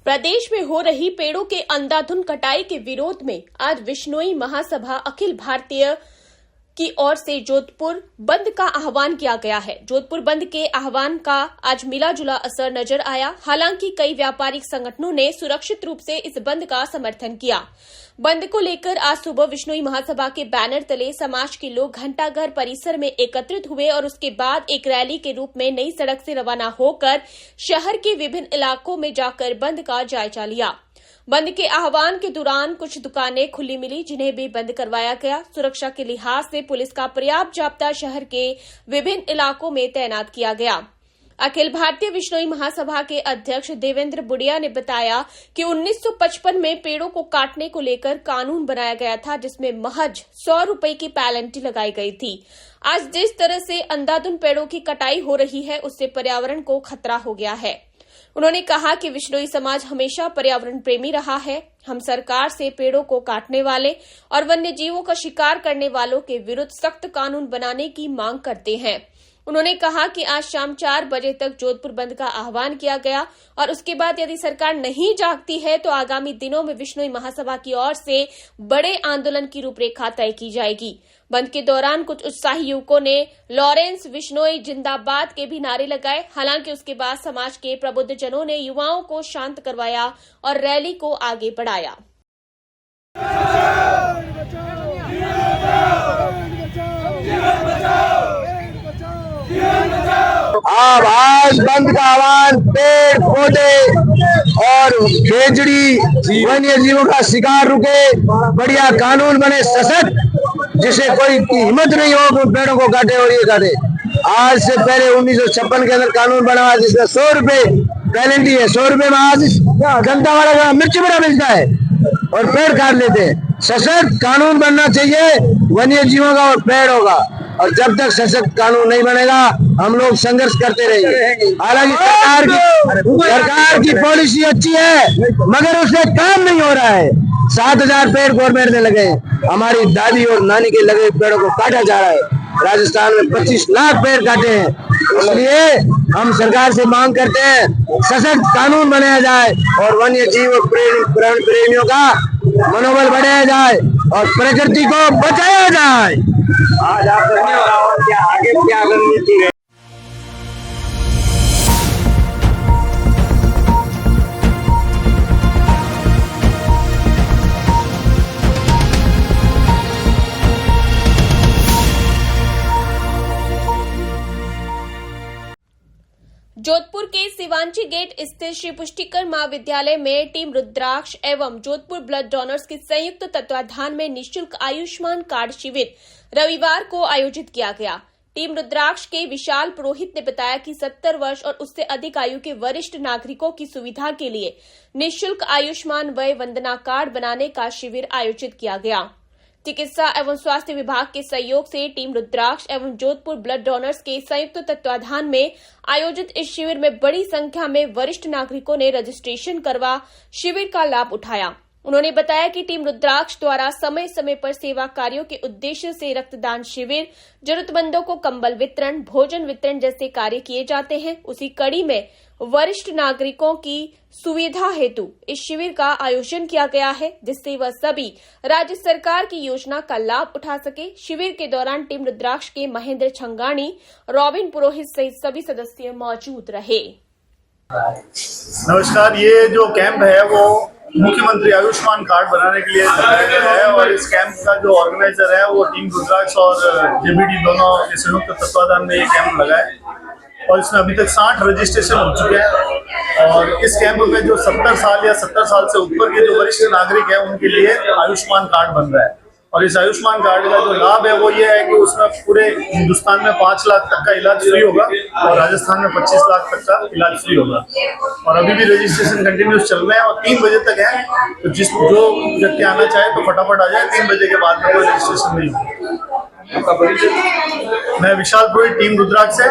प्रदेश में हो रही पेड़ों के अंधाधुंध कटाई के विरोध में आज विश्नोई महासभा अखिल भारतीय की ओर से जोधपुर बंद का आह्वान किया गया है। जोधपुर बंद के आह्वान का आज मिला जुला असर नजर आया। हालांकि कई व्यापारिक संगठनों ने सुरक्षित रूप से इस बंद का समर्थन किया। बंद को लेकर आज सुबह विश्नोई महासभा के बैनर तले समाज के लोग घंटाघर परिसर में एकत्रित हुए और उसके बाद एक रैली के रूप में नई सड़क से रवाना होकर शहर के विभिन्न इलाकों में जाकर बंद का जायजा लिया। बंद के आह्वान के दौरान कुछ दुकानें खुली मिली, जिन्हें भी बंद करवाया गया। सुरक्षा के लिहाज से पुलिस का पर्याप्त जाब्ता शहर के विभिन्न इलाकों में तैनात किया गया। अखिल भारतीय विश्नोई महासभा के अध्यक्ष देवेंद्र बुढ़िया ने बताया कि 1955 में पेड़ों को काटने को लेकर कानून बनाया गया था, जिसमें महज 100 रुपए की पेनल्टी लगाई गई थी। आज जिस तरह से अंधाधुंध पेड़ों की कटाई हो रही है, उससे पर्यावरण को खतरा हो गया है। उन्होंने कहा कि विश्नोई समाज हमेशा पर्यावरण प्रेमी रहा है। हम सरकार से पेड़ों को काटने वाले और वन्य जीवों का शिकार करने वालों के विरुद्ध सख्त कानून बनाने की मांग करते हैं। उन्होंने कहा कि आज शाम 4 बजे तक जोधपुर बंद का आह्वान किया गया और उसके बाद यदि सरकार नहीं जागती है तो आगामी दिनों में विश्नोई महासभा की ओर से बड़े आंदोलन की रूपरेखा तय की जाएगी। बंद के दौरान कुछ उत्साही युवकों ने लॉरेंस विश्नोई जिंदाबाद के भी नारे लगाए। हालांकि उसके बाद समाज के प्रबुद्ध जनों ने युवाओं को शांत करवाया और रैली को आगे बढ़ाया। अब आज बंद का आह्वान पेड़ पौधे और खेजड़ी वन्य जीवों का शिकार रुके, बढ़िया कानून बने सशक्त, जिसे कोई की हिम्मत नहीं हो कि पेड़ों को काटे और ये काटे। आज से पहले 1956 के अंदर कानून बना हुआ जिसका 100 रुपए पेनल्टी है। 100 रुपए में आज जनता वाला मिर्च बड़ा मिलता है और पेड़ काट लेते हैं। सशक्त कानून बनना चाहिए वन्य जीवों का और पेड़ों का, और जब तक सशक्त कानून नहीं बनेगा हम लोग संघर्ष करते रहेंगे। हालांकि सरकार की पॉलिसी अच्छी है मगर उससे काम नहीं हो रहा है। 7000 पेड़ गवर्नमेंट ने लगे, हमारी दादी और नानी के लगे पेड़ों को काटा जा रहा है। राजस्थान में 25 लाख पेड़ काटे हैं। इसलिए हम सरकार से मांग करते हैं सशक्त कानून बनाया जाए और वन्य जीव प्रेमियों का मनोबल बढ़ाया जाए और प्रकृति को बचाया जाए। आज आप आगे क्या रणनीति है? जोधपुर के शिवांची गेट स्थित श्री पुष्टिकर महाविद्यालय में टीम रुद्राक्ष एवं जोधपुर ब्लड डोनर्स के संयुक्त तत्वाधान में निःशुल्क आयुष्मान कार्ड शिविर रविवार को आयोजित किया गया। टीम रुद्राक्ष के विशाल पुरोहित ने बताया कि 70 वर्ष और उससे अधिक आयु के वरिष्ठ नागरिकों की सुविधा के लिए निःशुल्क आयुष्मान वय वंदना कार्ड बनाने का शिविर आयोजित किया गया। चिकित्सा एवं स्वास्थ्य विभाग के सहयोग से टीम रुद्राक्ष एवं जोधपुर ब्लड डोनर्स के संयुक्त तत्वाधान में आयोजित इस शिविर में बड़ी संख्या में वरिष्ठ नागरिकों ने रजिस्ट्रेशन करवा शिविर का लाभ उठाया। उन्होंने बताया कि टीम रुद्राक्ष द्वारा समय समय पर सेवा कार्यों के उद्देश्य से रक्तदान शिविर, जरूरतमंदों को कंबल वितरण, भोजन वितरण जैसे कार्य किए जाते हैं। उसी कड़ी में वरिष्ठ नागरिकों की सुविधा हेतु इस शिविर का आयोजन किया गया है, जिससे वह सभी राज्य सरकार की योजना का लाभ उठा सके। शिविर के दौरान टीम रुद्राक्ष के महेंद्र छंगानी, रॉबिन पुरोहित सहित सभी सदस्य मौजूद रहे। नमस्कार, ये जो कैंप है वो मुख्यमंत्री आयुष्मान कार्ड बनाने के लिए लगाया गया है और इस कैंप का जो ऑर्गेनाइजर है वो टीम रुद्राक्ष और जेबीडी दोनों के संयुक्त तत्वाधान में ये कैंप लगा है और इसमें अभी तक 60 रजिस्ट्रेशन हो चुके हैं। और इस कैंप में जो 70 साल या 70 साल से ऊपर के जो वरिष्ठ नागरिक हैं उनके लिए आयुष्मान कार्ड बन रहा है। और इस आयुष्मान कार्ड का जो लाभ है वो ये है कि उसमें पूरे हिंदुस्तान में 5 लाख तक का इलाज फ्री होगा और राजस्थान में 25 लाख तक का इलाज फ्री होगा। और अभी भी रजिस्ट्रेशन कंटिन्यूस चल रहे हैं और 3 बजे तक है, तो जो व्यक्ति आना चाहे तो फटाफट आ जाए। 3 बजे के बाद में कोई रजिस्ट्रेशन नहीं होगा। मैं विशाल पुरोहित, टीम रुद्राक्ष से,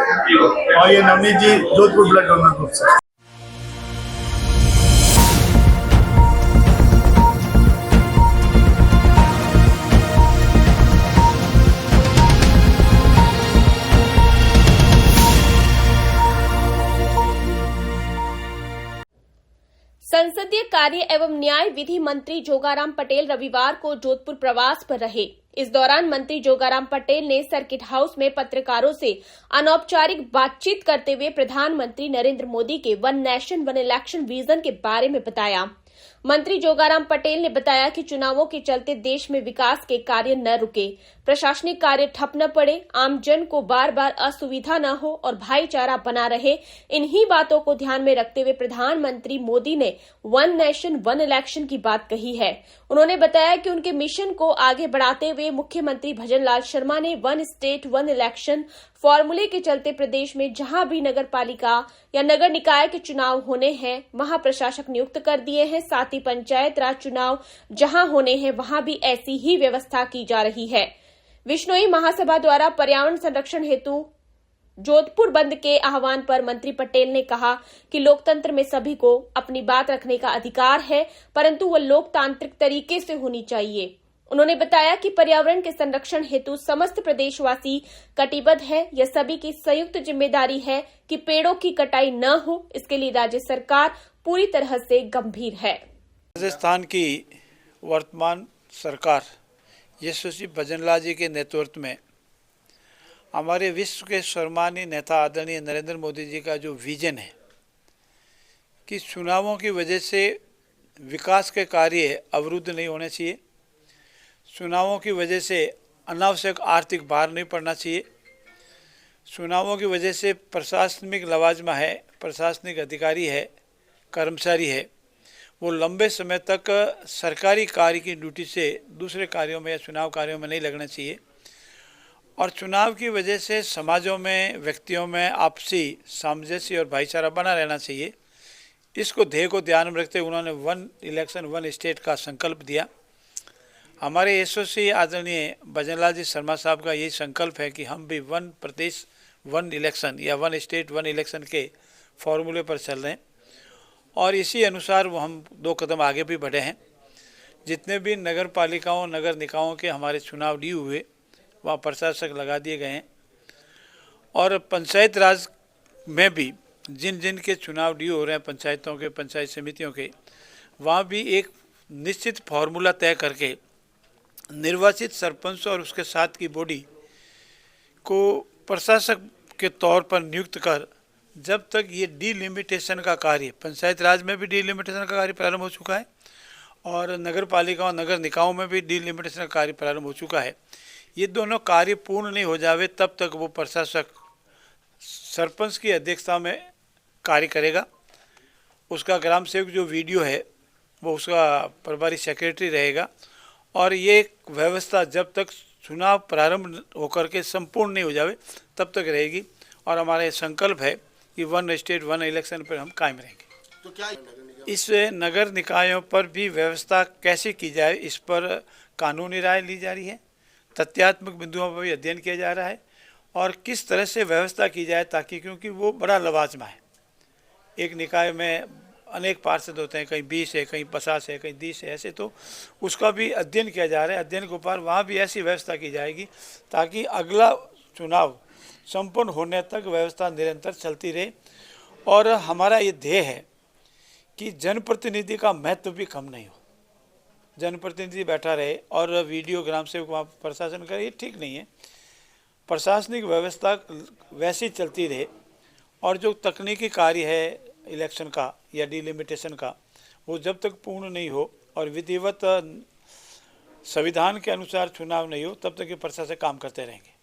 और ये नवनीत जी जोधपुर ब्लड डोनर ग्रुप से। संसदीय कार्य एवं न्याय विधि मंत्री जोगाराम पटेल रविवार को जोधपुर प्रवास पर रहे। इस दौरान मंत्री जोगाराम पटेल ने सर्किट हाउस में पत्रकारों से अनौपचारिक बातचीत करते हुए प्रधानमंत्री नरेंद्र मोदी के one nation one election vision के बारे में बताया। मंत्री जोगाराम पटेल ने बताया कि चुनावों के चलते देश में विकास के कार्य न रुके, प्रशासनिक कार्य ठप न पड़े, आमजन को बार बार असुविधा न हो और भाईचारा बना रहे। इन्हीं बातों को ध्यान में रखते हुए प्रधानमंत्री मोदी ने वन नेशन वन इलेक्शन की बात कही है। उन्होंने बताया कि उनके मिशन को आगे बढ़ाते हुए मुख्यमंत्री भजनलाल शर्मा ने वन स्टेट वन इलेक्शन फॉर्मूले के चलते प्रदेश में जहां भी नगर पालिका या नगर निकाय के चुनाव होने हैं वहां प्रशासक नियुक्त कर दिए हैं। साथ ही पंचायत राज चुनाव जहां होने हैं वहां भी ऐसी ही व्यवस्था की जा रही है। विश्नोई महासभा द्वारा पर्यावरण संरक्षण हेतु जोधपुर बंद के आह्वान पर मंत्री पटेल ने कहा कि लोकतंत्र में सभी को अपनी बात रखने का अधिकार है, परंतु वह लोकतांत्रिक तरीके से होनी चाहिए। उन्होंने बताया कि पर्यावरण के संरक्षण हेतु समस्त प्रदेशवासी कटिबद्ध है। यह सभी की संयुक्त जिम्मेदारी है कि पेड़ों की कटाई न हो। इसके लिए राज्य सरकार पूरी तरह से गंभीर है। राजस्थान की वर्तमान सरकार यशस्वी भजनलाल जी के नेतृत्व में हमारे विश्व के सम्मानीय नेता आदरणीय नरेंद्र मोदी जी का जो विजन है कि चुनावों की वजह से विकास के कार्य अवरुद्ध नहीं होने चाहिए, चुनावों की वजह से अनावश्यक आर्थिक भार नहीं पड़ना चाहिए, चुनावों की वजह से प्रशासनिक लवाजमा है, प्रशासनिक अधिकारी है, कर्मचारी है, वो लंबे समय तक सरकारी कार्य की ड्यूटी से दूसरे कार्यों में या चुनाव कार्यों में नहीं लगना चाहिए। और चुनाव की वजह से समाजों में, व्यक्तियों में आपसी सामंजस्य और भाईचारा बना रहना चाहिए। इसको ध्येय को ध्यान में रखते उन्होंने वन इलेक्शन वन स्टेट का संकल्प दिया। हमारे यशस्वी आदरणीय भजनलाल जी शर्मा साहब का यही संकल्प है कि हम भी वन प्रदेश वन इलेक्शन या वन स्टेट वन इलेक्शन के फॉर्मूले पर चल रहे हैं और इसी अनुसार वो हम 2 कदम आगे भी बढ़े हैं। जितने भी नगर पालिकाओं नगर निकायों के हमारे चुनाव ड्यू हुए वहाँ प्रशासक लगा दिए गए हैं और पंचायत राज में भी जिन जिन के चुनाव ड्यू हो रहे हैं पंचायतों के, पंचायत समितियों के, वहाँ भी एक निश्चित फार्मूला तय करके निर्वाचित सरपंच और उसके साथ की बॉडी को प्रशासक के तौर पर नियुक्त कर जब तक ये डिलिमिटेशन का कार्य, पंचायत राज में भी डिलिमिटेशन का कार्य प्रारंभ हो चुका है और नगर पालिकाओं नगर निकायों में भी डिलिमिटेशन का कार्य प्रारंभ हो चुका है, ये दोनों कार्य पूर्ण नहीं हो जावे तब तक वो प्रशासक सरपंच की अध्यक्षता में कार्य करेगा। उसका ग्राम सेवक जो वीडियो है वो उसका प्रभारी सेक्रेटरी रहेगा और ये व्यवस्था जब तक चुनाव प्रारंभ होकर के संपूर्ण नहीं हो जावे तब तक रहेगी और हमारा ये संकल्प है कि वन स्टेट वन इलेक्शन पर हम कायम रहेंगे। तो क्या इस नगर निकायों पर भी व्यवस्था कैसे की जाए इस पर कानूनी राय ली जा रही है, तथ्यात्मक बिंदुओं पर भी अध्ययन किया जा रहा है और किस तरह से व्यवस्था की जाए ताकि, क्योंकि वो बड़ा लवाजमा है, एक निकाय में अनेक पार्षद होते हैं, कहीं 20 है, कहीं 50 है, कहीं 30 है, ऐसे तो उसका भी अध्ययन किया जा रहा है। अध्ययन के ऊपर वहाँ भी ऐसी व्यवस्था की जाएगी ताकि अगला चुनाव संपन्न होने तक व्यवस्था निरंतर चलती रहे। और हमारा ये ध्येय है कि जनप्रतिनिधि का महत्व भी कम नहीं हो, जनप्रतिनिधि बैठा रहे और वीडियो ग्राम सेवक वहाँ प्रशासन करे, ये ठीक नहीं है। प्रशासनिक व्यवस्था वैसी चलती रहे और जो तकनीकी कार्य है इलेक्शन का या डिलिमिटेशन का वो जब तक पूर्ण नहीं हो और विधिवत संविधान के अनुसार चुनाव नहीं हो तब तक ये प्रशासक काम करते रहेंगे।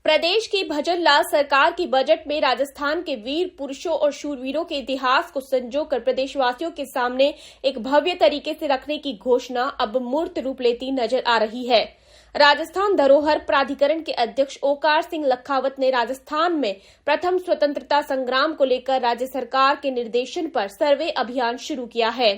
प्रदेश की भजनलाल सरकार की बजट में राजस्थान के वीर पुरुषों और शूरवीरों के इतिहास को संजोकर प्रदेशवासियों के सामने एक भव्य तरीके से रखने की घोषणा अब मूर्त रूप लेती नजर आ रही है। राजस्थान धरोहर प्राधिकरण के अध्यक्ष ओकार सिंह लखावत ने राजस्थान में प्रथम स्वतंत्रता संग्राम को लेकर राज्य सरकार के निर्देशन पर सर्वे अभियान शुरू किया है।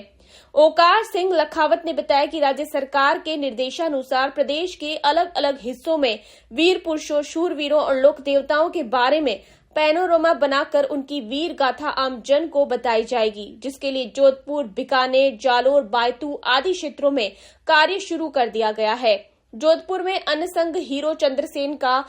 ओकार सिंह लखावत ने बताया कि राज्य सरकार के निर्देशानुसार प्रदेश के अलग अलग हिस्सों में वीर पुरुषों, शूरवीरों और लोक देवताओं के बारे में पैनोरमा बनाकर उनकी वीर गाथा आम जन को बताई जाएगी, जिसके लिए जोधपुर, बीकानेर, जालोर, बायतू आदि क्षेत्रों में कार्य शुरू कर दिया गया है। जोधपुर में अनसंग हीरो चंद्रसेन का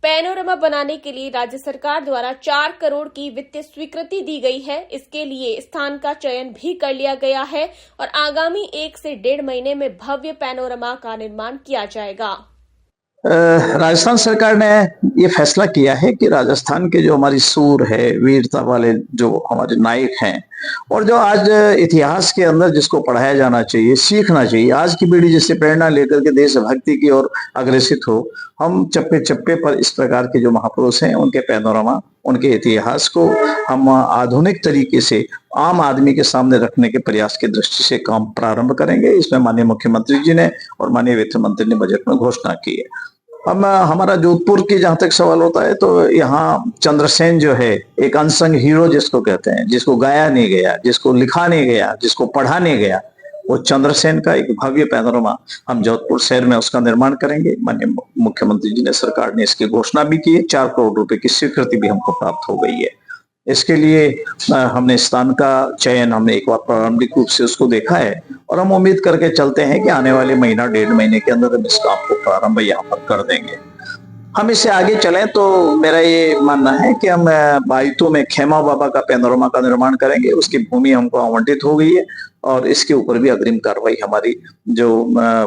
पैनोरमा बनाने के लिए राज्य सरकार द्वारा 4 करोड़ की वित्तीय स्वीकृति दी गई है। इसके लिए स्थान का चयन भी कर लिया गया है और आगामी 1 से 1.5 महीने में भव्य पैनोरमा का निर्माण किया जाएगा। राजस्थान सरकार ने ये फैसला किया है कि राजस्थान के जो हमारी सूर है, वीरता वाले जो हमारे नायक हैं और जो आज इतिहास के अंदर जिसको पढ़ाया जाना चाहिए, सीखना चाहिए, आज की पीढ़ी जिससे प्रेरणा लेकर के देशभक्ति की ओर अग्रसित हो, हम चप्पे चप्पे पर इस प्रकार के जो महापुरुष हैं उनके पैनोरमा, उनके इतिहास को हम आधुनिक तरीके से आम आदमी के सामने रखने के प्रयास की दृष्टि से काम प्रारंभ करेंगे। इसमें माननीय मुख्यमंत्री जी ने और माननीय वित्त मंत्री ने बजट में घोषणा की है। अब हमारा जोधपुर की जहां तक सवाल होता है तो यहाँ चंद्रसेन जो है एक अनसंग हीरो जिसको कहते हैं, जिसको गाया नहीं गया, जिसको लिखा नहीं गया, जिसको पढ़ा नहीं गया, वो चंद्रसेन का एक भव्य पैनोरमा हम जोधपुर शहर में उसका निर्माण करेंगे। माननीय मुख्यमंत्री जी ने, सरकार ने इसकी घोषणा भी की है। 4 करोड़ रुपए की स्वीकृति भी हमको प्राप्त हो गई है। इसके लिए हमने स्थान का चयन हमने एक बार प्रारंभिक रूप से उसको देखा है और हम उम्मीद करके चलते हैं कि आने वाले महीना 1.5 महीने के अंदर हम इस काम को प्रारंभ यहाँ पर कर देंगे। हम इससे आगे चलें तो मेरा ये मानना है कि हम बायतू में खेमा बाबा का पैनोरमा का निर्माण करेंगे। उसकी भूमि हमको आवंटित हो गई है और इसके ऊपर भी अग्रिम कार्रवाई हमारी जो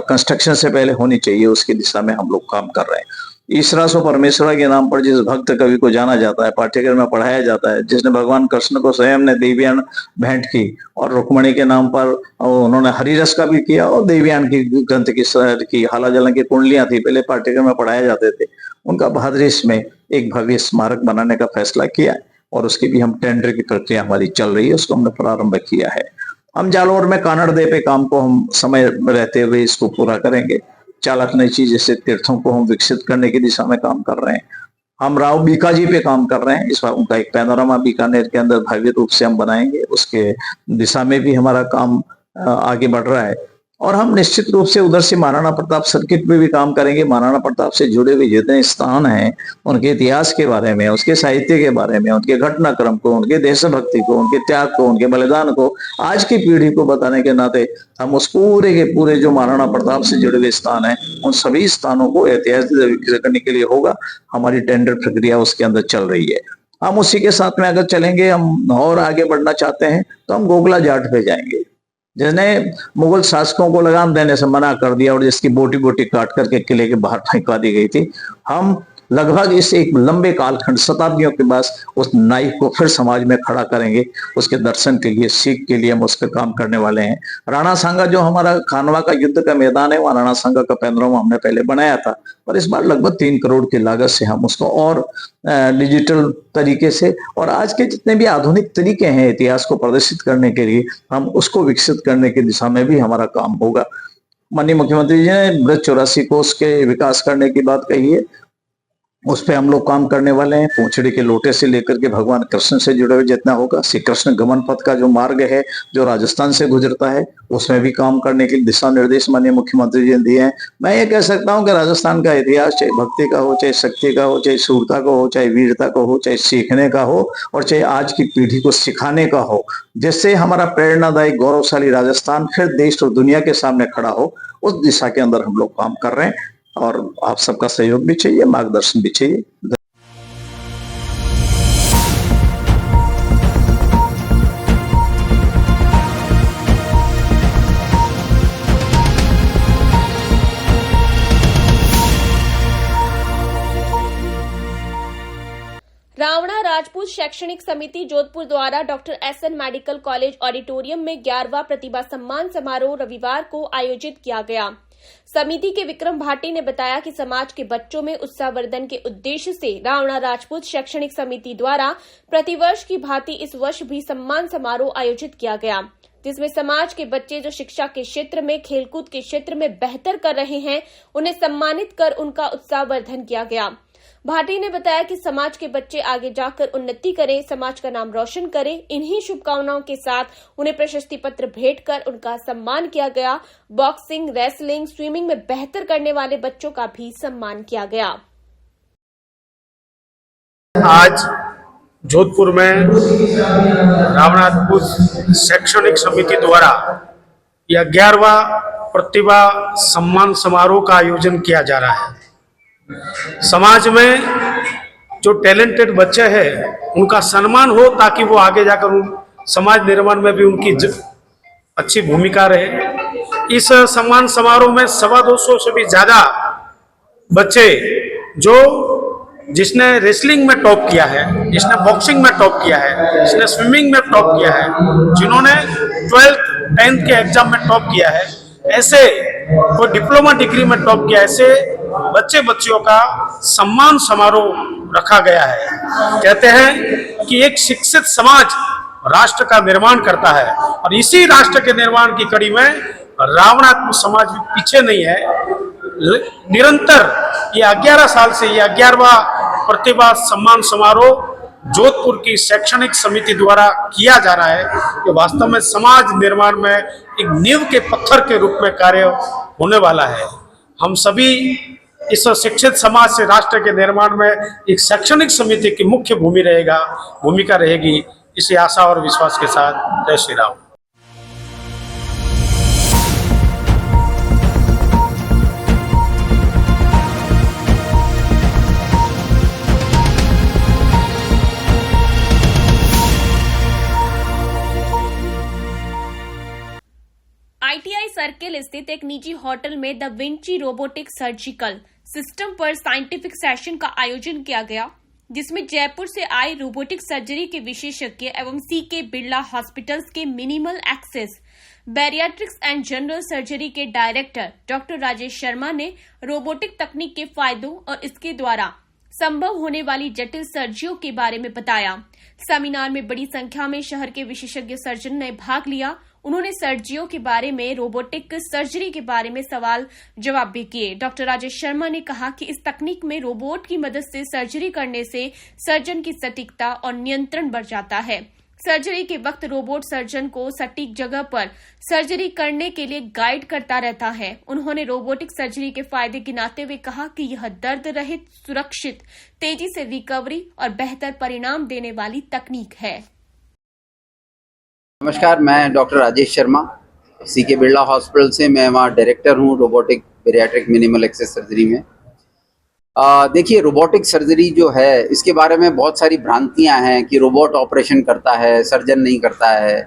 कंस्ट्रक्शन से पहले होनी चाहिए उसकी दिशा में हम लोग काम कर रहे हैं। ईश्वरा सो परमेश्वरा के नाम पर जिस भक्त कवि को जाना जाता है, पाठ्यक्रम में पढ़ाया जाता है, जिसने भगवान कृष्ण को स्वयं ने देवयान भेंट की और रुक्मणी के नाम पर उन्होंने हरिरस का भी किया और देवयान की ग्रंथ की हाला जलन की कुंडलियां थी, पहले पाठ्यक्रम में पढ़ाए जाते थे, उनका बहादुरी में एक भव्य स्मारक बनाने का फैसला किया और उसकी भी हम टेंडर की प्रक्रिया हमारी चल रही है, उसको हमने प्रारंभ किया है। हम जालोर में कानड़ दे पे काम को हम समय रहते हुए इसको पूरा करेंगे। चालक नईची जैसे तीर्थों को हम विकसित करने की दिशा में काम कर रहे हैं। हम राव बीकाजी पे काम कर रहे हैं। इस बार उनका एक पैनोरमा बीकानेर के अंदर भव्य रूप से हम बनाएंगे, उसके दिशा में भी हमारा काम आगे बढ़ रहा है और हम निश्चित रूप से उधर से महाराणा प्रताप सर्किट पे भी काम करेंगे। महाराणा प्रताप से जुड़े हुए जितने स्थान हैं उनके इतिहास के बारे में, उसके साहित्य के बारे में, उनके घटनाक्रम को, उनके देशभक्ति को, उनके त्याग को, उनके बलिदान को आज की पीढ़ी को बताने के नाते हम उस पूरे के पूरे जो महाराणा प्रताप से जुड़े हुए स्थान हैं उन सभी स्थानों को ऐतिहासिक करने के लिए होगा। हमारी टेंडर प्रक्रिया उसके अंदर चल रही है। हम उसी के साथ में अगर चलेंगे, हम और आगे बढ़ना चाहते हैं तो हम गोगला जाट पे जाएंगे, जिसने मुगल शासकों को लगाम देने से मना कर दिया और जिसकी बोटी बोटी काट करके किले के बाहर फेंकवा दी गई थी। हम लगभग इस एक लंबे कालखंड शताब्दियों के बाद उस नायक को फिर समाज में खड़ा करेंगे, उसके दर्शन के लिए, सीख के लिए हम उस पर काम करने वाले हैं। राणा सांगा जो हमारा खानवा का युद्ध का मैदान है, वहाँ राणा सांगा का पैनोरमा हमने पहले बनाया था, पर इस बार लगभग 3 करोड़ की लागत से हम उसको और डिजिटल तरीके से और आज के जितने भी आधुनिक तरीके हैं इतिहास को प्रदर्शित करने के लिए, हम उसको विकसित करने की दिशा में भी हमारा काम होगा। माननीय मुख्यमंत्री जी ने ब्रज 84 कोष के विकास करने की बात कही है, उस पे हम लोग काम करने वाले हैं। पूंछड़ी के लोटे से लेकर के भगवान कृष्ण से जुड़े हुए जितना होगा, श्री कृष्ण गमन पथ का जो मार्ग है जो राजस्थान से गुजरता है, उसमें भी काम करने के दिशा निर्देश माननीय मुख्यमंत्री जी ने दिए हैं। मैं ये कह सकता हूँ कि राजस्थान का इतिहास चाहे भक्ति का हो, चाहे शक्ति का हो, चाहे शूरता का हो, चाहे वीरता का हो, चाहे सीखने का हो और चाहे आज की पीढ़ी को सिखाने का हो, जिससे हमारा प्रेरणादायक गौरवशाली राजस्थान फिर देश और दुनिया के सामने खड़ा हो, उस दिशा के अंदर हम लोग काम कर रहे हैं और आप सबका सहयोग भी चाहिए, मार्गदर्शन भी चाहिए। रावणा राजपूत शैक्षणिक समिति जोधपुर द्वारा doctor SN medical college auditorium में 11वां प्रतिभा सम्मान समारोह रविवार को आयोजित किया गया। समिति के विक्रम भाटी ने बताया कि समाज के बच्चों में उत्साहवर्धन के उद्देश्य से रावणा राजपूत शैक्षणिक समिति द्वारा प्रतिवर्ष की भांति इस वर्ष भी सम्मान समारोह आयोजित किया गया, जिसमें समाज के बच्चे जो शिक्षा के क्षेत्र में, खेलकूद के क्षेत्र में बेहतर कर रहे हैं, उन्हें सम्मानित कर उनका उत्साहवर्धन किया गया। भाटी ने बताया कि समाज के बच्चे आगे जाकर उन्नति करें, समाज का नाम रोशन करें। इन्हीं शुभकामनाओं के साथ उन्हें प्रशस्ति पत्र भेंट कर उनका सम्मान किया गया। बॉक्सिंग, रेसलिंग, स्विमिंग में बेहतर करने वाले बच्चों का भी सम्मान किया गया। आज जोधपुर में रामनाथपुर शैक्षणिक समिति द्वारा यह 11वां प्रतिभा सम्मान समारोह का आयोजन किया जा रहा है। समाज में जो टैलेंटेड बच्चे हैं उनका सम्मान हो ताकि वो आगे जाकर समाज निर्माण में भी उनकी अच्छी भूमिका रहे। इस सम्मान समारोह में 250 से भी ज्यादा बच्चे जिसने रेसलिंग में टॉप किया है, जिसने बॉक्सिंग में टॉप किया है, जिसने स्विमिंग में टॉप किया है, जिन्होंने 12th 10th के एग्जाम में टॉप किया है, ऐसे कोई डिप्लोमा डिग्री में टॉप किया, ऐसे बच्चियों का सम्मान समारोह रखा गया है। कहते हैं कि एक शिक्षित समाज राष्ट्र का निर्माण करता है और इसी राष्ट्र के निर्माण की कड़ी में रामनाथपुर समाज भी पीछे नहीं है। निरंतर ये 11 साल से ये 11वां प्रतिभा सम्मान समारोह जोधपुर की शैक्षणिक समिति द्वारा किया जा रहा है। ये वास्तव में समाज निर्माण में एक नींव के पत्थर के रूप में कार्य होने वाला है। हम सभी इस शिक्षित समाज से राष्ट्र के निर्माण में एक शैक्षणिक समिति की मुख्य भूमिका रहेगी। इसी आशा और विश्वास के साथ जय श्री राम। ITI सर्किल स्थित एक निजी होटल में the Vinci robotic surgical system पर साइंटिफिक सेशन का आयोजन किया गया, जिसमें जयपुर से आए रोबोटिक सर्जरी के विशेषज्ञ एवं CK बिरला हॉस्पिटल्स के minimal access bariatrics and general surgery के डायरेक्टर डॉक्टर राजेश शर्मा ने रोबोटिक तकनीक के फायदों और इसके द्वारा संभव होने वाली जटिल सर्जरियों के बारे में बताया। सेमिनार में बड़ी संख्या में शहर के विशेषज्ञ सर्जन ने भाग लिया। उन्होंने सर्जरियों के बारे में, रोबोटिक सर्जरी के बारे में सवाल जवाब भी किए। डॉक्टर राजेश शर्मा ने कहा कि इस तकनीक में रोबोट की मदद से सर्जरी करने से सर्जन की सटीकता और नियंत्रण बढ़ जाता है। सर्जरी के वक्त रोबोट सर्जन को सटीक जगह पर सर्जरी करने के लिए गाइड करता रहता है। उन्होंने रोबोटिक सर्जरी के फायदे गिनाते हुए कहा कि यह दर्द रहित, सुरक्षित, तेजी से रिकवरी और बेहतर परिणाम देने वाली तकनीक है। नमस्कार, मैं doctor Rajesh Sharma, CK Birla hospital से। मैं वहाँ डायरेक्टर हूँ robotic bariatric minimal access surgery में। देखिए, रोबोटिक सर्जरी जो है इसके बारे में बहुत सारी भ्रांतियाँ हैं कि रोबोट ऑपरेशन करता है, सर्जन नहीं करता है।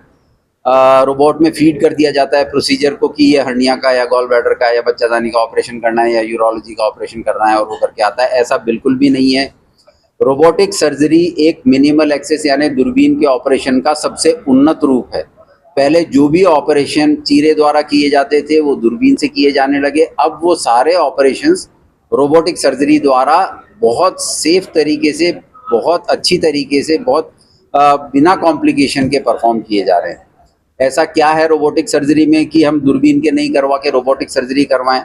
रोबोट में फीड कर दिया जाता है प्रोसीजर को कि ये हर्निया का या गॉल ब्लैडर का या बच्चादानी का ऑपरेशन करना है या यूरोलॉजी का ऑपरेशन करना है और वो करके आता है। ऐसा बिल्कुल भी नहीं है। रोबोटिक सर्जरी एक मिनिमल एक्सेस यानी दूरबीन के ऑपरेशन का सबसे उन्नत रूप है। पहले जो भी ऑपरेशन चीरे द्वारा किए जाते थे वो दूरबीन से किए जाने लगे। अब वो सारे ऑपरेशंस रोबोटिक सर्जरी द्वारा बहुत सेफ तरीके से, बहुत अच्छी तरीके से, बहुत बिना कॉम्प्लिकेशन के परफॉर्म किए जा रहे हैं। ऐसा क्या है रोबोटिक सर्जरी में कि हम दूरबीन के नहीं करवा के रोबोटिक सर्जरी करवाएं?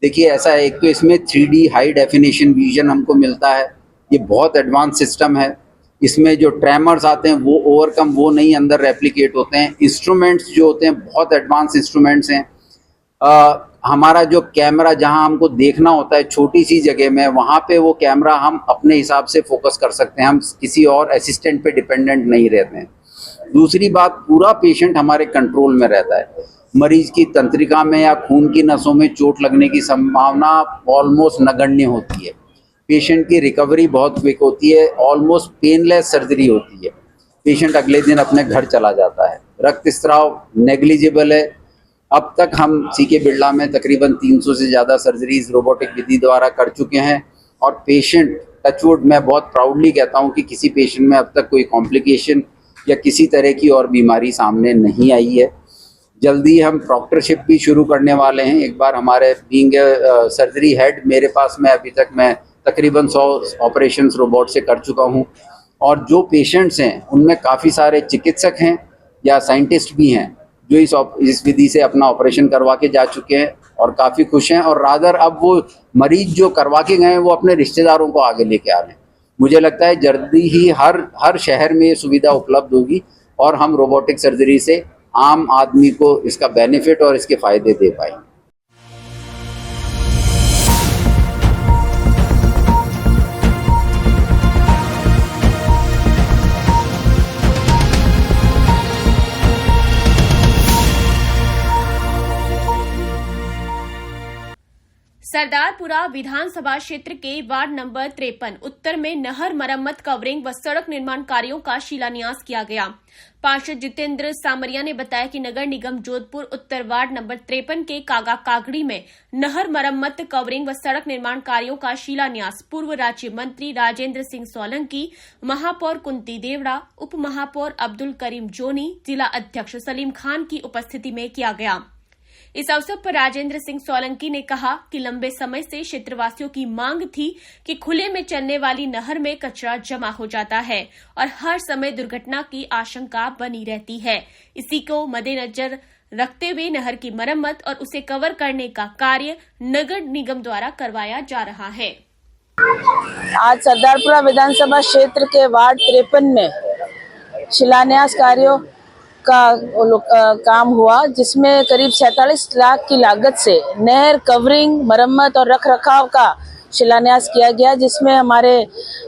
देखिए, ऐसा है, एक तो इसमें 3D हाई डेफिनेशन विजन हमको मिलता है। ये बहुत एडवांस सिस्टम है। इसमें जो ट्रेमर्स आते हैं वो नहीं अंदर रेप्लिकेट होते हैं। इंस्ट्रूमेंट्स जो होते हैं बहुत एडवांस इंस्ट्रूमेंट्स हैं। हमारा जो कैमरा जहां हमको देखना होता है छोटी सी जगह में, वहां पे वो कैमरा हम अपने हिसाब से फोकस कर सकते हैं। हम किसी और असिस्टेंट पे डिपेंडेंट नहीं रहते हैं। दूसरी बात, पूरा पेशेंट हमारे कंट्रोल में रहता है। मरीज की तंत्रिका में या खून की नसों में चोट लगने की संभावना ऑलमोस्ट नगण्य होती है। पेशेंट की रिकवरी बहुत क्विक होती है। ऑलमोस्ट पेनलेस सर्जरी होती है। पेशेंट अगले दिन अपने घर चला जाता है। रक्तस्राव नेग्लिजिबल है। अब तक हम CK बिरला में तकरीबन 300 से ज़्यादा सर्जरीज रोबोटिक विधि द्वारा कर चुके हैं और पेशेंट, टचवुड, मैं बहुत प्राउडली कहता हूं कि किसी पेशेंट में अब तक कोई कॉम्प्लिकेशन या किसी तरह की और बीमारी सामने नहीं आई है। जल्दी हम प्रॉक्टरशिप भी शुरू करने वाले हैं। एक बार हमारे बीइंग सर्जरी हेड, मेरे पास में अभी तक मैं तकरीबन 100 ऑपरेशंस रोबोट से कर चुका हूं और जो पेशेंट्स हैं उनमें काफ़ी सारे चिकित्सक हैं या साइंटिस्ट भी हैं जो इस विधि से अपना ऑपरेशन करवा के जा चुके हैं और काफ़ी खुश हैं। और रादर अब वो मरीज जो करवा के गए हैं वो अपने रिश्तेदारों को आगे लेके आ रहे हैं। मुझे लगता है जल्दी ही हर शहर में ये सुविधा उपलब्ध होगी और हम रोबोटिक सर्जरी से आम आदमी को इसका बेनिफिट और इसके फ़ायदे दे पाएंगे। सरदारपुरा विधानसभा क्षेत्र के वार्ड नंबर 53 उत्तर में नहर मरम्मत, कवरिंग व सड़क निर्माण कार्यों का शिलान्यास किया गया। पार्षद जितेंद्र सामरिया ने बताया कि नगर निगम जोधपुर उत्तर वार्ड नंबर 53 के कागा कागड़ी में नहर मरम्मत, कवरिंग व सड़क निर्माण कार्यों का शिलान्यास पूर्व राज्य मंत्री राजेंद्र सिंह सोलंकी, महापौर कुंती देवड़ा, उप महापौर अब्दुल करीम जोनी, जिला अध्यक्ष सलीम खान की उपस्थिति में किया गया। इस अवसर पर राजेंद्र सिंह सोलंकी ने कहा कि लंबे समय से क्षेत्रवासियों की मांग थी कि खुले में चलने वाली नहर में कचरा जमा हो जाता है और हर समय दुर्घटना की आशंका बनी रहती है। इसी को मद्देनजर रखते हुए नहर की मरम्मत और उसे कवर करने का कार्य नगर निगम द्वारा करवाया जा रहा है। आज सरदारपुरा विधानसभा क्षेत्र के वार्ड 53 में शिलान्यास कार्यों का काम हुआ, जिसमें करीब 47 लाख की लागत से नहर, कवरिंग, मरम्मत और रखरखाव का शिलान्यास किया गया, जिसमें हमारे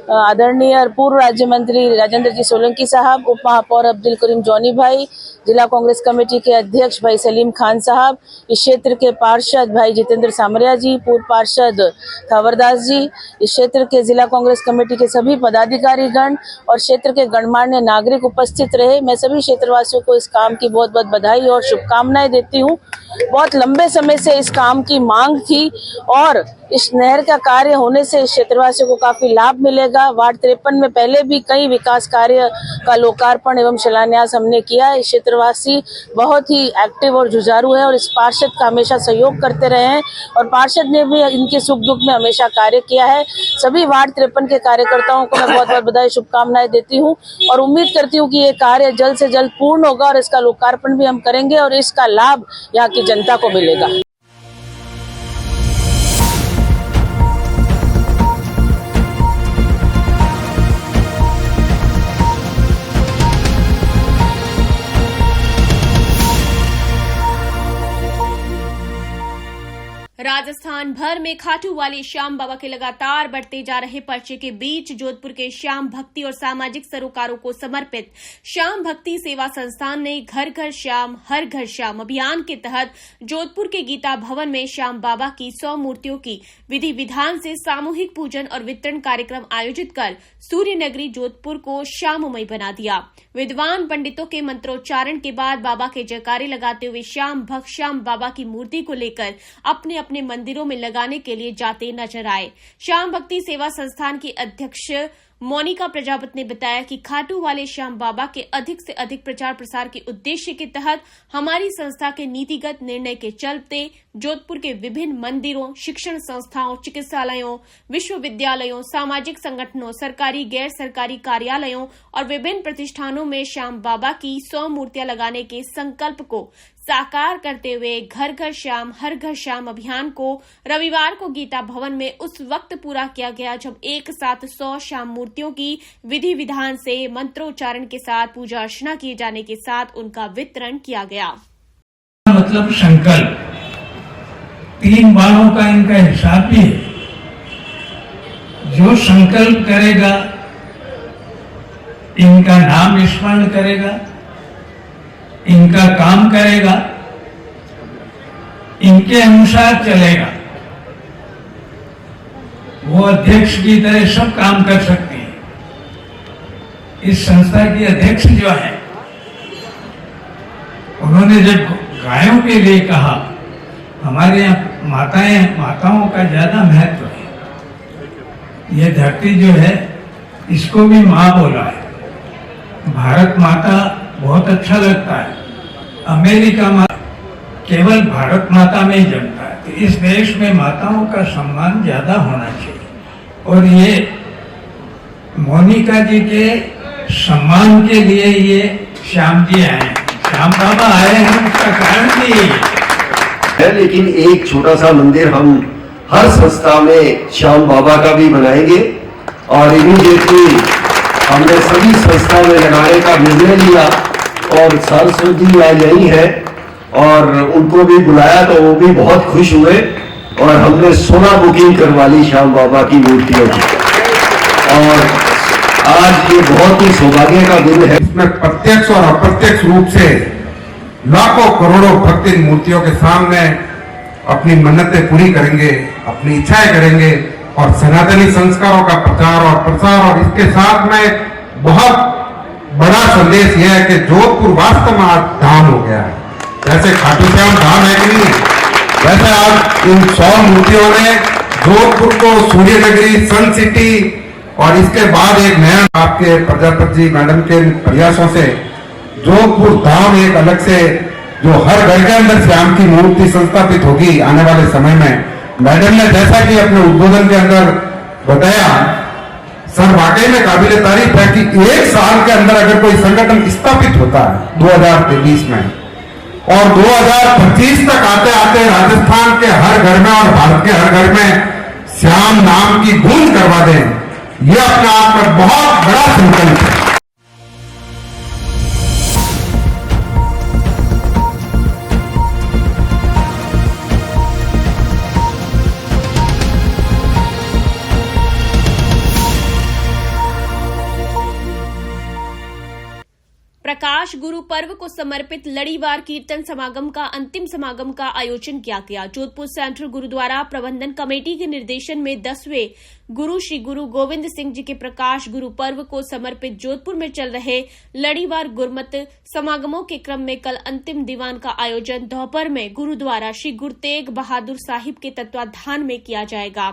आदरणीय और पूर्व राज्य मंत्री राजेंद्र जी सोलंकी साहब, उप महापौर अब्दुल करीम जोनी भाई, जिला कांग्रेस कमेटी के अध्यक्ष भाई सलीम खान साहब, इस क्षेत्र के पार्षद भाई जितेंद्र सामरिया जी, पूर्व पार्षद थावरदास जी, इस क्षेत्र के जिला कांग्रेस कमेटी के सभी पदाधिकारीगण और क्षेत्र के गणमान्य नागरिक उपस्थित रहे। मैं सभी क्षेत्रवासियों को इस काम की बहुत बहुत बधाई और शुभकामनाएं देती हूँ। बहुत लंबे समय से इस काम की मांग थी और इस नहर का कार्य होने से क्षेत्रवासियों को काफी लाभ मिलेगा। वार्ड 53 में पहले भी कई विकास कार्य का लोकार्पण एवं शिलान्यास हमने किया। इस क्षेत्रवासी बहुत ही एक्टिव और जुझारू है और इस पार्षद का हमेशा सहयोग करते रहे हैं और पार्षद ने भी इनके सुख दुख में हमेशा कार्य किया है। सभी वार्ड 53 के कार्यकर्ताओं को मैं बहुत बहुत बधाई, शुभकामनाएं देती हूँ और उम्मीद करती हूँ कि ये कार्य जल्द से जल्द पूर्ण होगा और इसका लोकार्पण भी हम करेंगे और इसका लाभ यहाँ की जनता को मिलेगा। राजस्थान भर में खाटू वाले श्याम बाबा के लगातार बढ़ते जा रहे पर्चे के बीच जोधपुर के श्याम भक्ति और सामाजिक सरोकारों को समर्पित श्याम भक्ति सेवा संस्थान ने घर घर श्याम हर घर श्याम अभियान के तहत जोधपुर के गीता भवन में श्याम बाबा की 100 मूर्तियों की विधि विधान से सामूहिक पूजन और वितरण कार्यक्रम आयोजित कर सूर्य नगरी जोधपुर को श्याममय बना दिया। विद्वान पंडितों के मंत्रोच्चारण के बाद बाबा के जयकारे लगाते हुए श्याम भक्त श्याम बाबा की मूर्ति को लेकर अपने अपने मंदिरों में लगाने के लिए जाते नजर आए। श्याम भक्ति सेवा संस्थान की अध्यक्ष मोनिका प्रजापत ने बताया कि खाटू वाले श्याम बाबा के अधिक से अधिक प्रचार प्रसार के उद्देश्य के तहत हमारी संस्था के नीतिगत निर्णय के चलते जोधपुर के विभिन्न मंदिरों, शिक्षण संस्थाओं, चिकित्सालयों, विश्वविद्यालयों, सामाजिक संगठनों, सरकारी गैर सरकारी कार्यालयों और विभिन्न प्रतिष्ठानों में श्याम बाबा की 100 मूर्तियां लगाने के संकल्प को साकार करते हुए घर घर श्याम हर घर श्याम अभियान को रविवार को गीता भवन में उस वक्त पूरा किया गया जब एक साथ 100 श्याम मूर्तियों की विधि विधान से मंत्रोच्चारण के साथ पूजा अर्चना किए जाने के साथ उनका वितरण किया गया। मतलब संकल्प 3 बाणों का इनका हिसाब भी है। जो संकल्प करेगा, इनका नाम स्मरण करेगा, इनका काम करेगा, इनके अनुसार चलेगा, वो अध्यक्ष की तरह सब काम कर सकते हैं। इस संस्था की अध्यक्ष जो है, उन्होंने जब गायों के लिए कहा, हमारे यहाँ माताओं का ज्यादा महत्व है। यह धरती जो है, इसको भी माँ बोला है। भारत माता बहुत अच्छा लगता है, अमेरिका माता केवल भारत माता में ही जमता है। तो इस देश में माताओं का सम्मान ज्यादा होना चाहिए और ये मोनिका जी के सम्मान के लिए ये श्याम जी आए हैं, श्याम बाबा आए हैं, उसका कारण भी है। लेकिन एक छोटा सा मंदिर हम हर संस्था में श्याम बाबा का भी बनाएंगे और इमीडिएटली हमने सभी संस्था में लगाने का निर्णय लिया और सांसद जी आज यही है और उनको भी बुलाया तो वो भी बहुत खुश हुए और हमने सोना बुकिंग करवा ली श्याम बाबा की मूर्तियों की और आज ये बहुत ही सौभाग्य का दिन है। इसमें प्रत्यक्ष और अप्रत्यक्ष रूप से लाखों करोड़ों भक्त इन मूर्तियों के सामने अपनी मन्नतें पूरी करेंगे, अपनी इच्छाएं करेंगे और सनातनी संस्कारों का प्रचार और प्रसार। और इसके साथ में बहुत बड़ा संदेश यह है कि जोधपुर वास्तव में आज धाम हो गया है। जैसे खाटू श्याम धाम है कि नहीं, वैसे आज इन 100 मूर्तियों ने जोधपुर को सूर्य नगरी, सन सिटी और इसके बाद एक नया आपके प्रजापति जी मैडम के प्रयासों से जोधपुर धाम एक अलग से जो हर घर के अंदर श्याम की मूर्ति संस्थापित होगी आने वाले समय में। मैडम ने जैसा कि अपने उद्बोधन के अंदर बताया, सर वाकई में काबिले तारीफ है कि एक साल के अंदर अगर कोई संगठन स्थापित होता है 2023 में और 2025 तक आते आते राजस्थान के हर घर में और भारत के हर घर में श्याम नाम की गूंज करवा दें, यह अपने आप में बहुत बड़ा संकल्प है। प्रकाश गुरु पर्व को समर्पित लड़ीवार कीर्तन समागम का अंतिम समागम का आयोजन किया गया। जोधपुर सेंट्रल गुरुद्वारा प्रबंधन कमेटी के निर्देशन में 10वें गुरु श्री गुरु गोविंद सिंह जी के प्रकाश गुरु पर्व को समर्पित जोधपुर में चल रहे लड़ीवार गुरमत समागमों के क्रम में कल अंतिम दीवान का आयोजन दोपहर में गुरुद्वारा श्री गुरु तेग बहादुर साहिब के तत्वाधान में किया जाएगा।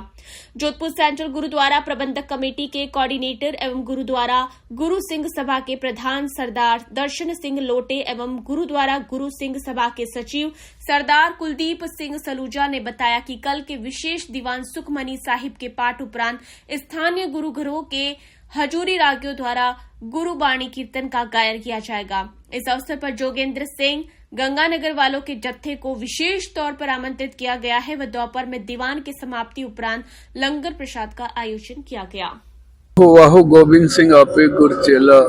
जोधपुर सेंट्रल गुरुद्वारा प्रबंधक कमेटी के कोऑर्डिनेटर एवं गुरुद्वारा गुरु सिंह सभा के प्रधान सरदार दर्शन सिंह लोटे एवं गुरुद्वारा गुरु सिंह सभा के सचिव सरदार कुलदीप सिंह सलूजा ने बताया कि कल के विशेष दीवान सुखमनी साहिब के पाठ उपरांत स्थानीय गुरु घरों के हजूरी रागियों द्वारा गुरुबाणी कीर्तन का गायन किया जाएगा। इस अवसर पर जोगेंद्र सिंह गंगानगर वालों के जत्थे को विशेष तौर पर आमंत्रित किया गया है व दोपहर में दीवान की समाप्ति उपरांत लंगर प्रसाद का आयोजन किया गया। वाहु गोविंद सिंह आपे गुरचेला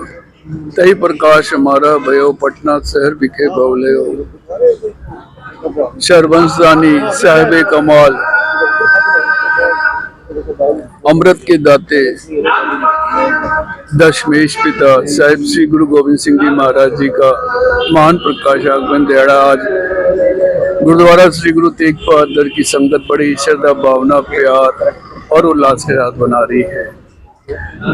तई प्रकाश हमारा भयो पटना शहर विखे बवले शरवंशदानी साहिब कमाल अमृत के दाते दशमेश पिता साहिब श्री गुरु गोविंद सिंह जी महाराज जी का महान प्रकाश आगमन दिहाड़ा आज गुरुद्वारा श्री गुरु तेग बहादुर की संगत बड़ी श्रद्धा भावना प्यार और उल्लास के साथ बना रही है।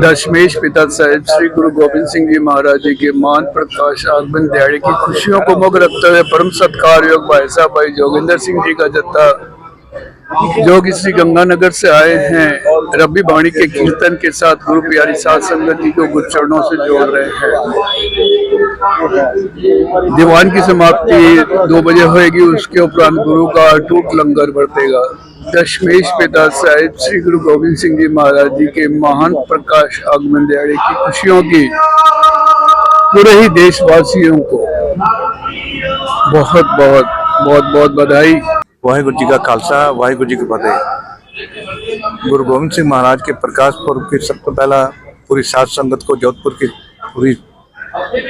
दशमेश पिता साहिब श्री गुरु गोविंद सिंह जी महाराज जी के महान प्रकाश आगमन दिहाड़े की खुशियों को मुख्य रखते हुए परम सत्कार योग भाई साहब भाई जोगिंदर सिंह जी का जत्था जो कि श्री गंगानगर से आए हैं रब्बी बाणी के कीर्तन के साथ गुरु प्यारी साध संगत जी को गुरचरणों से जोड़ रहे हैं। दीवान की समाप्ति 2 बजे होगी, उसके उपरांत गुरु का अटूट लंगर बरतेगा। दशमेश पिता साहिब श्री गुरु गोविंद सिंह जी महाराज जी के महान प्रकाश आगमन दिहाड़े की खुशियों की पूरे ही देशवासियों को बहुत बहुत बहुत बहुत बधाई। वाहिगुरु जी का खालसा वाहिगुरु जी की फतेह। गुरु गोविंद सिंह महाराज के प्रकाश पर्व की सबसे पहला पूरी साध संगत को, जोधपुर की पूरी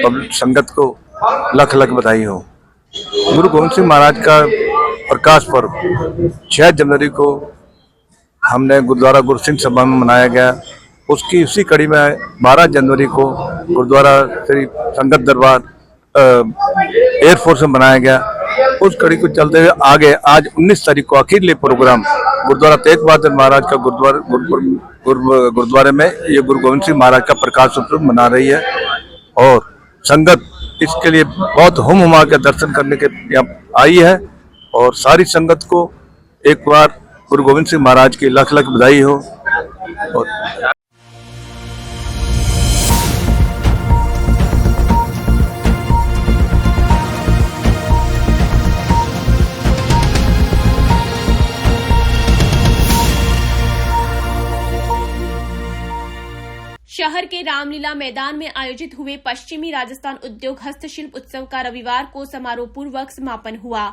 पब्लिक संगत को लख लख बधाई हो। गुरु गोविंद सिंह महाराज का प्रकाश पर्व 6 जनवरी को हमने गुरुद्वारा गुरु सिंह सभा में मनाया गया। उसकी उसी कड़ी में 12 जनवरी को गुरुद्वारा श्री संगत दरबार एयरफोर्स में मनाया गया। उस कड़ी को चलते हुए आगे आज 19 तारीख को अखिरले प्रोग्राम गुरुद्वारा तेग बहादुर महाराज का गुरुद्वारे में ये गुरु गोविंद सिंह महाराज का प्रकाश उत्सव मना रही है और संगत इसके लिए बहुत हुम हुमा के दर्शन करने के यहाँ आई है और सारी संगत को एक बार गुरु गोविंद सिंह महाराज की लख लख बधाई हो। और शहर के रामलीला मैदान में आयोजित हुए पश्चिमी राजस्थान उद्योग हस्तशिल्प उत्सव का रविवार को समारोह पूर्वक समापन हुआ।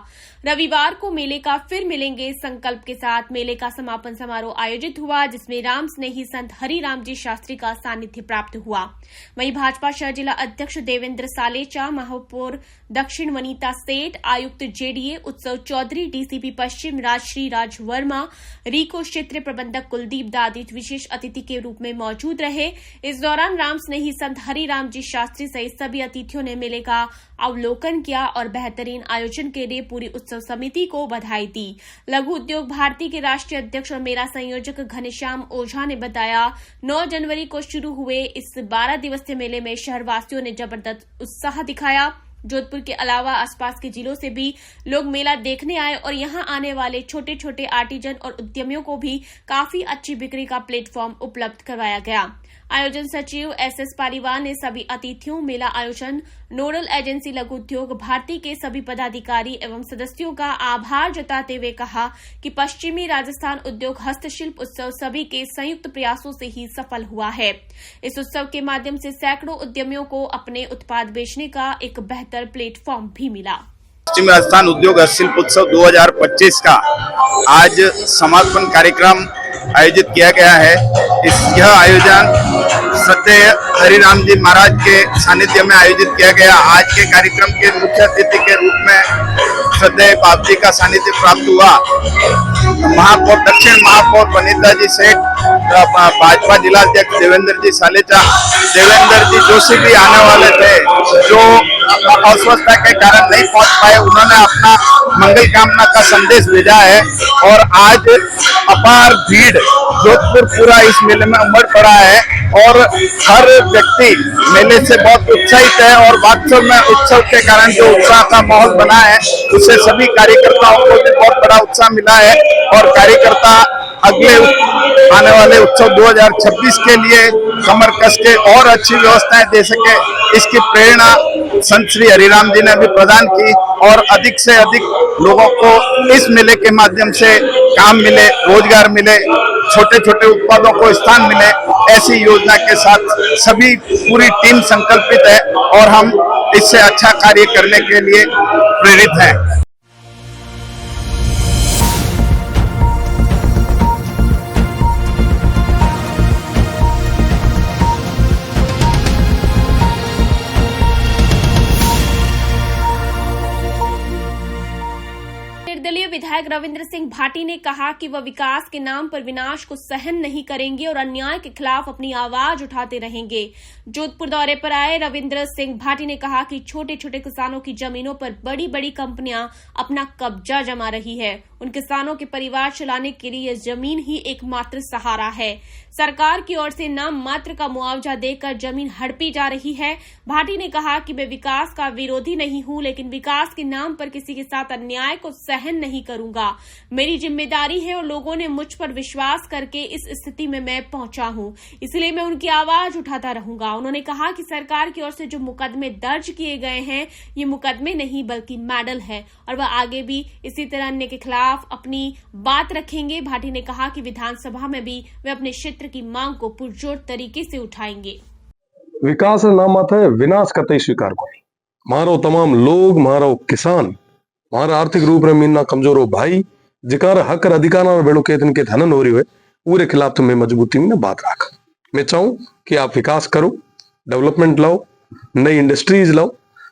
रविवार को मेले का फिर मिलेंगे संकल्प के साथ मेले का समापन समारोह आयोजित हुआ, जिसमें राम स्नेही संत हरिराम जी शास्त्री का सानिध्य प्राप्त हुआ। वहीं भाजपा शहर जिला अध्यक्ष देवेंद्र सालेचा, महापौर दक्षिण वनीता सेठ, आयुक्त जेडीए उत्सव चौधरी, डीसीपी पश्चिम राजश्री राज वर्मा, रीको क्षेत्र प्रबंधक कुलदीप दादी विशेष अतिथि के रूप में मौजूद रहे। इस इस दौरान राम स्नेही संत हरिराम जी शास्त्री सहित सभी अतिथियों ने मेले का अवलोकन किया और बेहतरीन आयोजन के लिए पूरी उत्सव समिति को बधाई दी। लघु उद्योग भारती के राष्ट्रीय अध्यक्ष और मेला संयोजक घनश्याम ओझा ने बताया, 9 जनवरी को शुरू हुए इस 12 दिवसीय मेले में शहरवासियों ने जबरदस्त उत्साह दिखाया। जोधपुर के अलावा आसपास के जिलों से भी लोग मेला देखने आए और यहां आने वाले छोटे छोटे आर्टिजन और उद्यमियों को भी काफी अच्छी बिक्री का प्लेटफॉर्म उपलब्ध करवाया गया। आयोजन सचिव एसएस पालीवाल ने सभी अतिथियों, मेला आयोजन नोडल एजेंसी लघु उद्योग भारती के सभी पदाधिकारी एवं सदस्यों का आभार जताते हुए कहा कि पश्चिमी राजस्थान उद्योग हस्तशिल्प उत्सव सभी के संयुक्त प्रयासों से ही सफल हुआ है। इस उत्सव के माध्यम से सैकड़ों उद्यमियों को अपने उत्पाद बेचने का एक बेहतर प्लेटफॉर्म भी मिला। पश्चिमी राजस्थान उद्योग हस्तशिल्प उत्सव 2025 का आज समापन कार्यक्रम आयोजित किया गया है। यह आयोजन श्रद्धेय हरिराम जी महाराज के सानिध्य में आयोजित किया गया। आज के कार्यक्रम के मुख्य अतिथि के रूप में श्रद्धेय बाप जी का सानिध्य प्राप्त हुआ। महापौर दक्षिण महापौर वनिता जी सेठ, भाजपा जिला अध्यक्ष देवेंद्र जी सालेचा, देवेंद्र जी जोशी भी आने वाले थे, जो अस्वस्थता के कारण नहीं पहुंच पाए। उन्होंने अपना मंगल कामना का संदेश भेजा है और आज अपार भीड़ जोधपुर पूरा इस मेले में उमड़ पड़ा है और हर व्यक्ति मेले से बहुत उत्साहित है और वास्तव में उत्सव के कारण जो उत्साह का माहौल बना है उससे सभी कार्यकर्ताओं को भी बहुत बड़ा उत्साह मिला है और कार्यकर्ता अगले आने वाले उत्सव 2026 के लिए कमर कस के और अच्छी व्यवस्थाएं दे सके, इसकी प्रेरणा संत श्री हरिराम जी ने भी प्रदान की और अधिक से अधिक लोगों को इस मेले के माध्यम से काम मिले, रोजगार मिले, छोटे छोटे उत्पादों को स्थान मिले। ऐसी योजना के साथ सभी पूरी टीम संकल्पित है और हम इससे अच्छा कार्य करने के लिए प्रेरित हैं। निर्दलीय विधायक रविंद्र सिंह भाटी ने कहा कि वह विकास के नाम पर विनाश को सहन नहीं करेंगे और अन्याय के खिलाफ अपनी आवाज उठाते रहेंगे। जोधपुर दौरे पर आए रविंद्र सिंह भाटी ने कहा कि छोटे छोटे किसानों की जमीनों पर बड़ी बड़ी कंपनियां अपना कब्जा जमा रही है। उन किसानों के परिवार चलाने के लिए यह जमीन ही एकमात्र सहारा है। सरकार की ओर से नाम मात्र का मुआवजा देकर जमीन हड़पी जा रही है। भाटी ने कहा कि मैं विकास का विरोधी नहीं हूं, लेकिन विकास के नाम पर किसी के साथ अन्याय को सहन नहीं करूंगा। मेरी जिम्मेदारी है और लोगों ने मुझ पर विश्वास करके इस स्थिति में मैं पहुंचा हूं, इसलिए मैं उनकी आवाज उठाता रहूंगा। उन्होंने कहा कि सरकार की ओर से जो मुकदमे दर्ज किए गए हैं, ये मुकदमे नहीं बल्कि मेडल है और वह आगे भी इसी तरह अन्य के खिलाफ अपनी बात रखेंगे। भाटी ने कहा कि विधानसभा में भी वे अपने क्षेत्र की मांग को पुरजोर तरीके से उठाएंगे। विकास नाम आता है, विनाश कतई स्वीकार को नहीं। मारो तमाम लोग, मारो किसान, मारा आर्थिक रूप में मीना कमजोर हो भाई, जिकार हक और अधिकार बेड़ो के इनके धनन हो रही है, पूरे खिलाफ तुम्हें मजबूती में बात रख। मैं चाहूं कि आप विकास करो, डेवलपमेंट लाओ, नई इंडस्ट्रीज लाओ,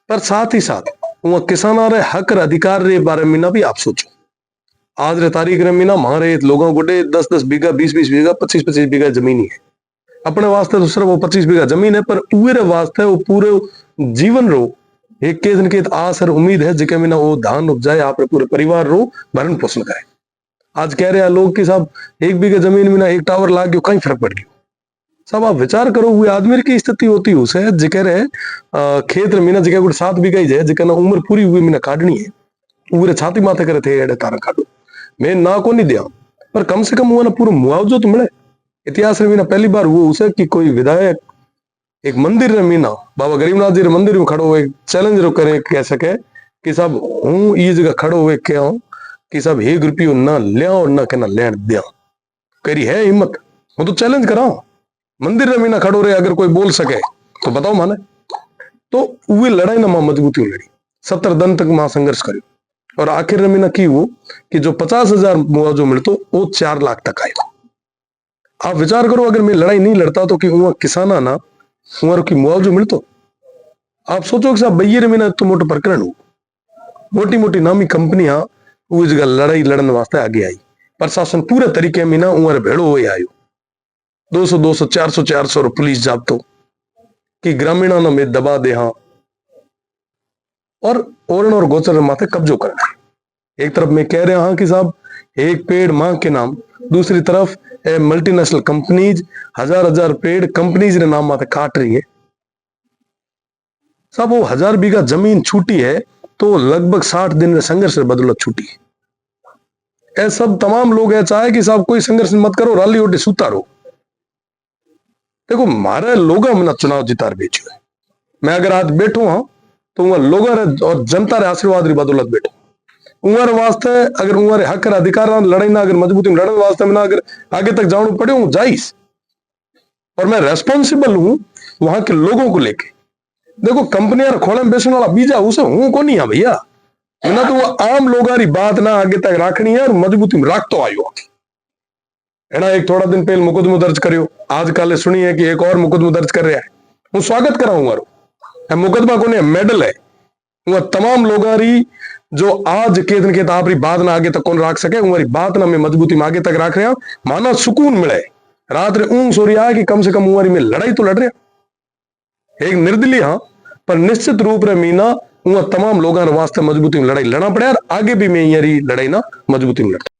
पर साथ ही साथ वह किसान रे हक और अधिकार रे बारे में ना भी आप सोचो। आज रे तारीख रे मीना हमारे लोगों को 10-10 बीघा, 20-20 बीघा, 25-25 बीघा जमीन ही है। अपने वास्ते तो सिर्फ वो 25 बीघा जमीन है, पर उरे वास्ते वो पूरे जीवन रो एक के दिन के आस और उम्मीद है जिके मीना वो धान उपजाए, आप पूरे परिवार रो भरण पोषण करे। आज कह रहे हैं लोग कि साहब 1 बीघा जमीन में ना 1 टावर लाग गयो, कहीं फर्क पड़ गयो। सब आप विचार करो, हुए आदमी की स्थिति होती उसे जिके रहे खेत मीना जिके 7 बीघा ही है, जिके ना उम्र पूरी हुई मीना काटनी है, पूरे छाती माथे करे थे एडे तारा काटो। मैं ना को नहीं दिया, पर कम से कम वो ना पूरा मुआवजो तो मिले। इतिहास में मीना पहली बार हुआ उसे कि कोई विधायक एक मंदिर रे मीना बाबा गरीबनाथ जी रे मंदिर में खड़ो हुए चैलेंज रो करे कह सके कि साहब हूं ये जगह खड़ो हुए क्या कि साहब 1 रुपयो ना लिया और ना कहना लेन दिया। करी है हिम्मत, वो तो चैलेंज कराओ। मंदिर रे मीना खड़ो रहे, अगर कोई बोल सके तो बताओ माने। तो वो लड़ाई ना मजबूती लड़ी, 70 दिन तक मां संघर्ष करियो और आखिर रे मीना की वो कि जो 50,000 मुआवजो मिलतो वो 4 लाख तक आयो। आप विचार करो, अगर मैं लड़ाई नहीं लड़ता तो कि वहां किसाना ना उम्र की मुआवजो मिलतो। आप सोचो कि साहब बయ్యर में ना तो मोटो प्रकरण हो, मोटी मोटी नामी कंपनियां उस जगह लड़ाई लड़ने वास्ते आगे आई। प्रशासन पूरे तरीके में ना उम्र भेड़ो हो आयो। 200 200 400 400 और पुलिस जाब्तो कि ग्रामीणों ने में दबा दे हाँ और ओरण और गोचर माथे कब्जो करना है। एक तरफ मैं कह रहा हाँ कि साहब एक पेड़ मां के नाम, दूसरी तरफ मल्टीनेशनल कंपनीज हजार पेड़ कंपनीज ने नाम माथे काट रही है। साहब वो 1000 बीघा जमीन छूटी है तो लगभग 60 दिन में संघर्ष से बदौलत छूटी है। ऐ सब तमाम लोग है चाहे कि साहब कोई संघर्ष मत करो, राली ओटे सुतारो। देखो मारे लोग मना चुनाव जितार बेचो है। मैं अगर आज बैठू हाँ तो वहां लोग और जनता रे आशीर्वाद री बदौलत बैठो। उमर वास्ते अगर उमर हक अधिकार लड़ाई ना अगर मजबूती में लड़ने वास्ते मैं अगर आगे तक जाऊं पड़े हूं जाइस, और मैं रेस्पॉन्सिबल हूं वहां के लोगों को लेके। देखो कंपनियां खोले में बेचने वाला बीजा उसे हूं को नहीं है भैया, ना तो वो आम लोगों की बात ना आगे तक राखनी है और मजबूती में राख तो आयो है ना। एक थोड़ा दिन पहले मुकदमो दर्ज करियो, आज कल सुनी है कि एक और मुकदमो दर्ज कर रहा है। हूँ स्वागत कराऊंगा मुकदमा को मेडल है वह तमाम लोगों री जो आज के दिन के आपरी बात ना आगे तक कौन रख सके, हमारी बात ना मैं मजबूती में आगे तक रख रहा हूं। माना सुकून मिले, रात रे ऊंग सो रही है कि कम से कम हमारी में लड़ाई तो लड़ रहे। एक निर्दलीय हाँ पर निश्चित रूप रे मीना वह तमाम लोगों वास्ते मजबूती में लड़ाई लड़ना पड़े और आगे भी मैं ये लड़ाई ना मजबूती में लड़ता।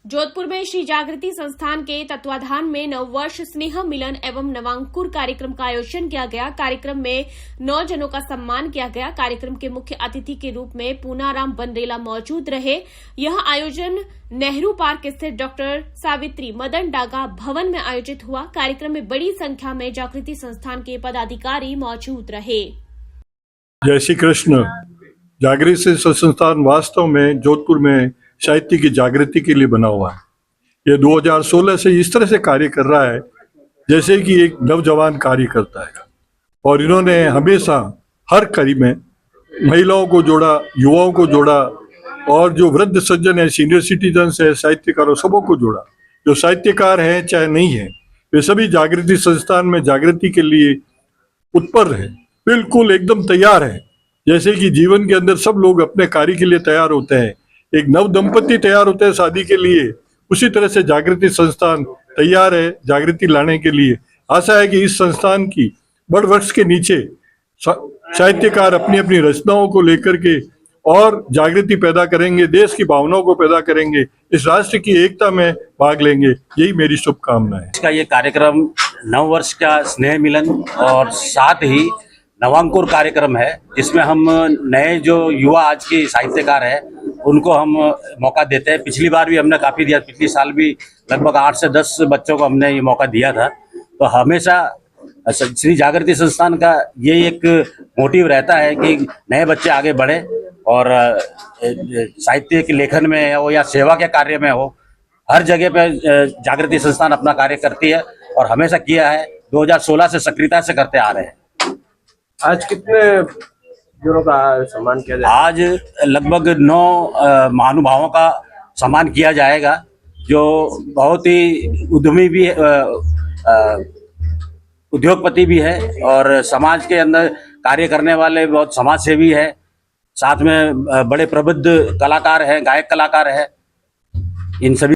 जोधपुर में श्री जागृति संस्थान के तत्वाधान में नववर्ष स्नेह मिलन एवं नवांकुर कार्यक्रम का आयोजन किया गया। कार्यक्रम में 9 जनों का सम्मान किया गया। कार्यक्रम के मुख्य अतिथि के रूप में पूनाराम बनरेला मौजूद रहे। यह आयोजन नेहरू पार्क स्थित डॉक्टर सावित्री मदन डागा भवन में आयोजित हुआ। कार्यक्रम में बड़ी संख्या में जागृति संस्थान के पदाधिकारी मौजूद रहे। जय श्री कृष्ण। जागृति संस्थान वास्तव में जोधपुर में साहित्य की जागृति के लिए बना हुआ है। ये 2016 से इस तरह से कार्य कर रहा है जैसे कि एक नौजवान कार्य करता है, और इन्होंने हमेशा हर कड़ी में महिलाओं को जोड़ा, युवाओं को जोड़ा, और जो वृद्ध सज्जन है, सीनियर सिटीजन्स है, साहित्यकारों, सबों को जोड़ा। जो साहित्यकार हैं चाहे नहीं है, वे सभी जागृति संस्थान में जागृति के लिए उत्पर है, बिल्कुल एकदम तैयार है। जैसे कि जीवन के अंदर सब लोग अपने कार्य के लिए तैयार होते हैं, एक नव दंपति तैयार होते हैं शादी के लिए, उसी तरह से जागृति संस्थान तैयार है जागृति लाने के लिए। आशा है कि इस संस्थान की बड़ वृक्ष के नीचे साहित्यकार अपनी अपनी रचनाओं को लेकर के और जागृति पैदा करेंगे, देश की भावनाओं को पैदा करेंगे, इस राष्ट्र की एकता में भाग लेंगे। यही मेरी शुभकामना है। इसका ये कार्यक्रम नववर्ष का स्नेह मिलन और साथ ही नवांकुर कार्यक्रम है, जिसमें हम नए जो युवा आज के साहित्यकार हैं उनको हम मौका देते हैं। पिछली बार भी हमने काफ़ी दिया, पिछली साल भी लगभग 8 से 10 बच्चों को हमने ये मौका दिया था। तो हमेशा श्री जागृति संस्थान का ये एक मोटिव रहता है कि नए बच्चे आगे बढ़े और साहित्य के लेखन में हो या सेवा के कार्य में हो, हर जगह पे जागृति संस्थान अपना कार्य करती है और हमेशा किया है। 2016 से सक्रियता से करते आ रहे हैं। आज कितने जनों का सम्मान किया जाएगा? आज लगभग 9 महानुभावों का सम्मान किया जाएगा, जो बहुत ही उद्यमी भी उद्योगपति भी है और समाज के अंदर कार्य करने वाले बहुत समाज सेवी है। साथ में बड़े प्रबुद्ध कलाकार हैं, गायक कलाकार हैं। इन सभी